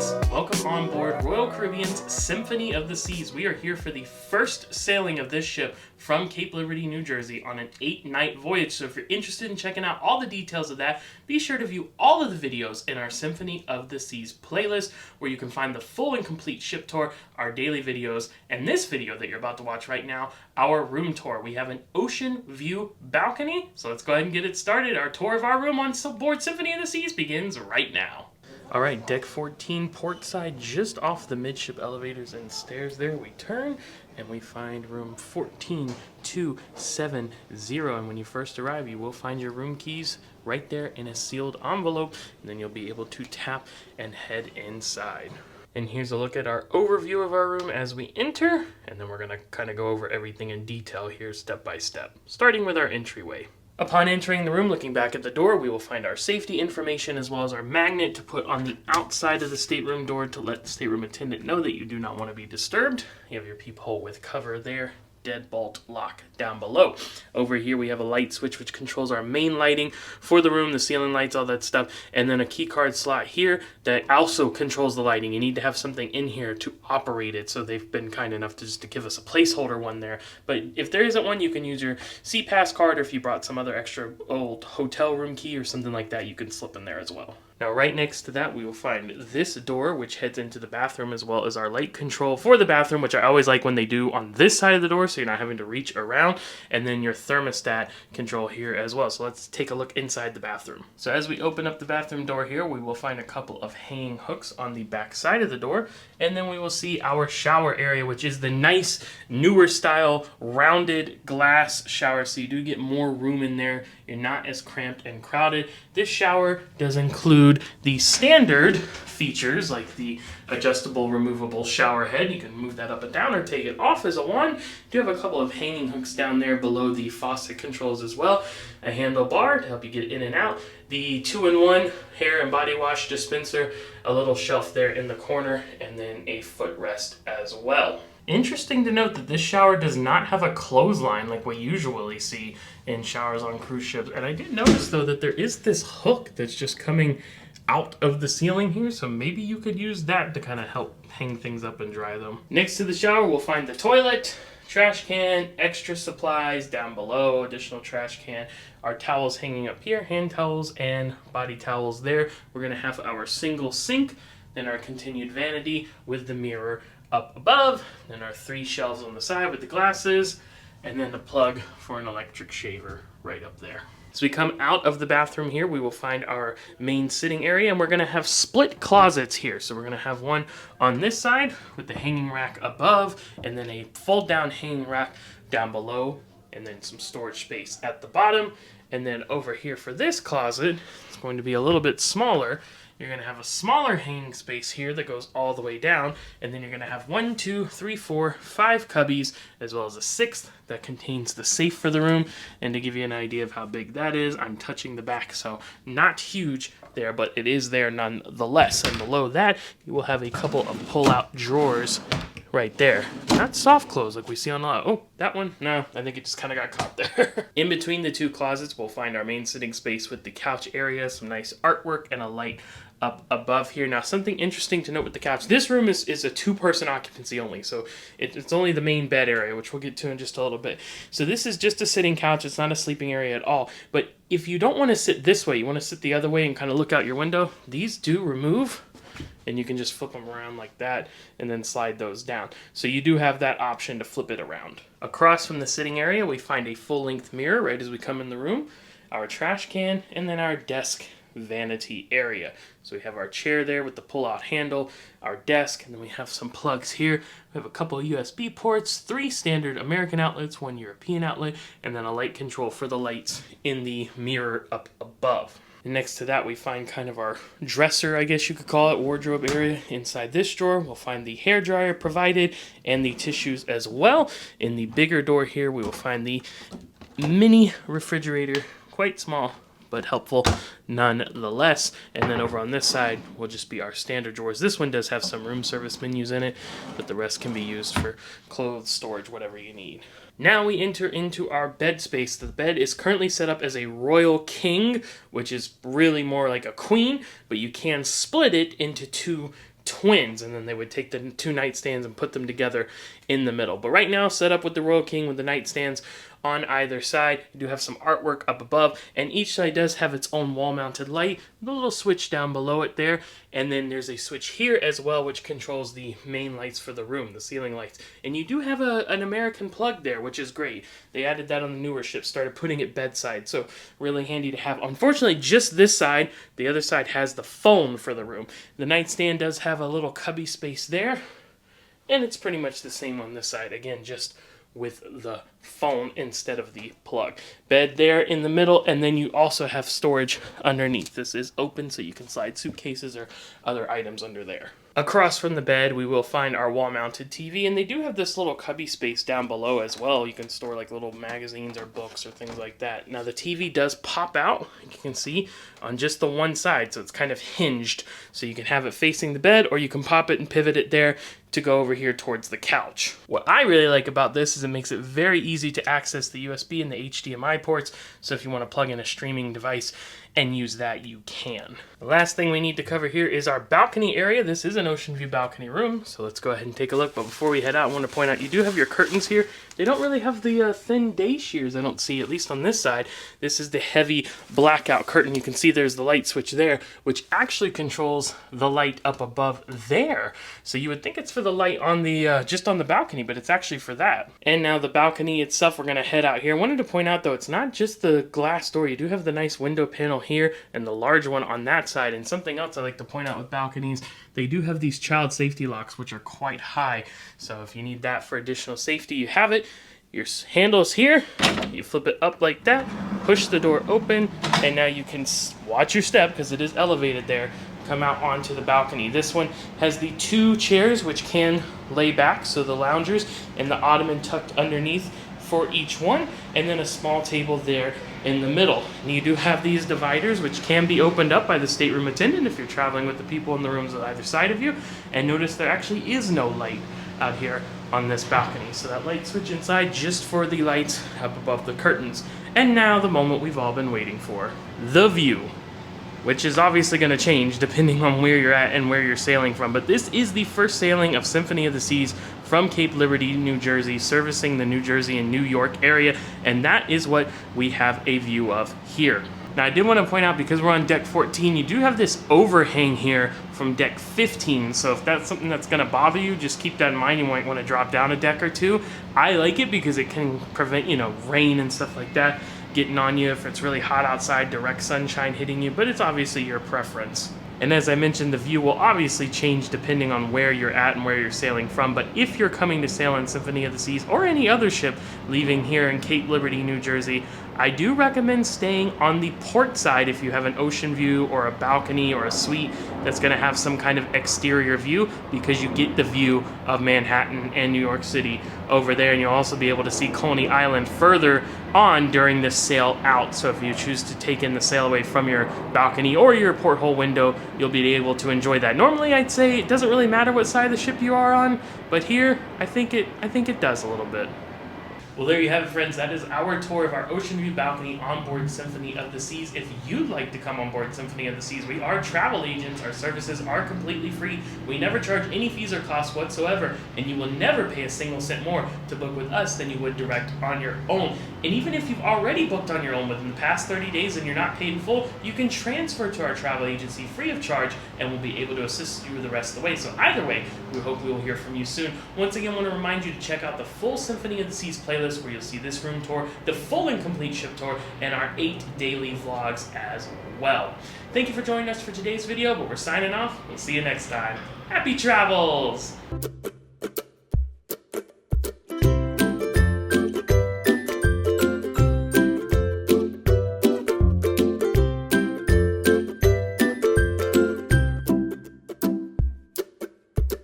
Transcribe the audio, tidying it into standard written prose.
mates, welcome on board Royal Caribbean's Symphony of the Seas. We are here for the first sailing of this ship from Cape Liberty, New Jersey on an 8-night voyage. So if you're interested in checking out all the details of that, be sure to view all of the videos in our Symphony of the Seas playlist, where you can find the full and complete ship tour, our daily videos, and this video that you're about to watch right now, our room tour. We have an ocean view balcony, so let's go ahead and get it started. Our tour of our room on board Symphony of the Seas begins right now. All right, deck 14, port side, just off the midship elevators and stairs there. We turn and we find room 14270. And when you first arrive, you will find your room keys right there in a sealed envelope. And then you'll be able to tap and head inside. And here's a look at our overview of our room as we enter. And then we're gonna kind of go over everything in detail here step by step, starting with our entryway. Upon entering the room, looking back at the door, we will find our safety information as well as our magnet to put on the outside of the stateroom door to let the stateroom attendant know that you do not want to be disturbed. You have your peephole with cover there. Deadbolt lock down below. Over here we have a light switch which controls our main lighting for the room, the ceiling lights, all that stuff, and then a key card slot here that also controls the lighting. You need to have something in here to operate it, so they've been kind enough to give us a placeholder one there. But if there isn't one, you can use your CPass card, or if you brought some other extra old hotel room key or something like that, you can slip in there as well. Now right next to that we will find this door which heads into the bathroom, as well as our light control for the bathroom, which I always like when they do on this side of the door so you're not having to reach around, and then your thermostat control here as well. So let's take a look inside the bathroom. So as we open up the bathroom door here, we will find a couple of hanging hooks on the back side of the door, and then we will see our shower area, which is the nice newer style rounded glass shower, so you do get more room in there. You're not as cramped and crowded. This shower does include the standard features like the adjustable removable shower head. You can move that up and down or take it off as a wand. You do have a couple of hanging hooks down there below the faucet controls as well. A handlebar to help you get in and out. The 2-in-1 hair and body wash dispenser, a little shelf there in the corner, and then a footrest as well. Interesting to note that this shower does not have a clothesline like we usually see in showers on cruise ships. And I did notice though that there is this hook that's just coming out of the ceiling here, so maybe you could use that to kind of help hang things up and dry them. Next to the shower we'll find the toilet, trash can, extra supplies down below, additional trash can, our towels hanging up here, hand towels and body towels there. We're going to have our single sink, then our continued vanity with the mirror up above, then our 3 shelves on the side with the glasses, and then the plug for an electric shaver right up there. As we come out of the bathroom here, we will find our main sitting area, and we're going to have split closets here. So we're going to have one on this side with the hanging rack above, and then a fold down hanging rack down below, and then some storage space at the bottom. And then over here for this closet, it's going to be a little bit smaller. You're going to have a smaller hanging space here that goes all the way down, and then you're going to have 1, 2, 3, 4, 5 cubbies, as well as a 6th that contains the safe for the room. And to give you an idea of how big that is, I'm touching the back, so not huge there, but it is there nonetheless. And below that, you will have a couple of pull-out drawers right there. Not soft close like we see on a lot. Oh, that one? No, I think it just kind of got caught there. In between the 2 closets, we'll find our main sitting space with the couch area, some nice artwork, and a light up above here. Now, something interesting to note with the couch, this room is a 2-person occupancy only, so it's only the main bed area, which we'll get to in just a little bit. So this is just a sitting couch. It's not a sleeping area at all. But if you don't want to sit this way, you want to sit the other way and kind of look out your window, these do remove, and you can just flip them around like that and then slide those down. So you do have that option to flip it around. Across from the sitting area, we find a full-length mirror right as we come in the room, our trash can, and then our desk vanity area. So we have our chair there with the pull-out handle, our desk, and then we have some plugs here. We have a couple of USB ports, 3 standard American outlets, 1 European outlet, and then a light control for the lights in the mirror up above. And next to that, we find kind of our dresser, I guess you could call it, wardrobe area. Inside this drawer, we'll find the hairdryer provided and the tissues as well. In the bigger door here, we will find the mini refrigerator, quite small, but helpful nonetheless. And then over on this side will just be our standard drawers. This one does have some room service menus in it, but the rest can be used for clothes, storage, whatever you need. Now we enter into our bed space. The bed is currently set up as a Royal King, which is really more like a queen, but you can split it into 2 twins, and then they would take the 2 nightstands and put them together in the middle. But right now, set up with the Royal King with the nightstands on either side. You do have some artwork up above, and each side does have its own wall-mounted light, with a little switch down below it there, and then there's a switch here as well, which controls the main lights for the room, the ceiling lights. And you do have an American plug there, which is great. They added that on the newer ship, started putting it bedside, so really handy to have. Unfortunately, just this side, the other side has the phone for the room. The nightstand does have a little cubby space there, and it's pretty much the same on this side. Again, just with the phone instead of the plug. Bed there in the middle, and then you also have storage underneath. This is open, so you can slide suitcases or other items under there. Across from the bed, we will find our wall-mounted TV, and they do have this little cubby space down below as well. You can store like little magazines or books or things like that. Now the TV does pop out, you can see, on just the one side, so it's kind of hinged. So you can have it facing the bed, or you can pop it and pivot it there to go over here towards the couch. What I really like about this is it makes it very easy to access the USB and the HDMI ports, so if you want to plug in a streaming device and use that, you can. The last thing we need to cover here is our balcony area. This is an ocean view balcony room, so let's go ahead and take a look. But before we head out, I want to point out you do have your curtains here. They don't really have the thin day shears, I don't see, at least on this side. This is the heavy blackout curtain. You can see there's the light switch there, which actually controls the light up above there. So you would think it's for the light on the just on the balcony, but it's actually for that. And now the balcony itself, we're gonna head out here. I wanted to point out though, it's not just the glass door. You do have the nice window panel here and the large one on that side. And something else I like to point out with balconies, they do have these child safety locks, which are quite high. So if you need that for additional safety, you have it. Your handle's here, you flip it up like that, push the door open, and now you can watch your step because it is elevated there, come out onto the balcony. This one has the 2 chairs which can lay back, so the loungers and the ottoman tucked underneath for each one, and then a small table there in the middle. And you do have these dividers which can be opened up by the stateroom attendant if you're traveling with the people in the rooms on either side of you. And notice there actually is no light out here on this balcony, so that light switch inside just for the lights up above the curtains. And now the moment we've all been waiting for, the view, which is obviously going to change depending on where you're at and where you're sailing from. But this is the first sailing of Symphony of the Seas from Cape Liberty, New Jersey, servicing the New Jersey and New York area, and that is what we have a view of here. Now I did want to point out, because we're on deck 14, you do have this overhang here from deck 15, so if that's something that's going to bother you, just keep that in mind. You might want to drop down a deck or two. I like it because it can prevent, rain and stuff like that getting on you if it's really hot outside, direct sunshine hitting you, but it's obviously your preference. And as I mentioned, the view will obviously change depending on where you're at and where you're sailing from. But if you're coming to sail on Symphony of the Seas or any other ship leaving here in Cape Liberty, New Jersey, I do recommend staying on the port side if you have an ocean view or a balcony or a suite that's going to have some kind of exterior view, because you get the view of Manhattan and New York City over there, and you'll also be able to see Coney Island further on during this sail out. So if you choose to take in the sail away from your balcony or your porthole window, you'll be able to enjoy that. Normally I'd say it doesn't really matter what side of the ship you are on, but here I think it does a little bit. Well, there you have it, friends. That is our tour of our ocean view balcony on board Symphony of the Seas. If you'd like to come on board Symphony of the Seas, we are travel agents. Our services are completely free. We never charge any fees or costs whatsoever, and you will never pay a single cent more to book with us than you would direct on your own. And even if you've already booked on your own within the past 30 days and you're not paid in full, you can transfer to our travel agency free of charge, and we'll be able to assist you the rest of the way. So either way, we hope we will hear from you soon. Once again, I want to remind you to check out the full Symphony of the Seas playlist, where you'll see this room tour, the full and complete ship tour, and our 8 daily vlogs as well. Thank you for joining us for today's video, but we're signing off. We'll see you next time. Happy travels!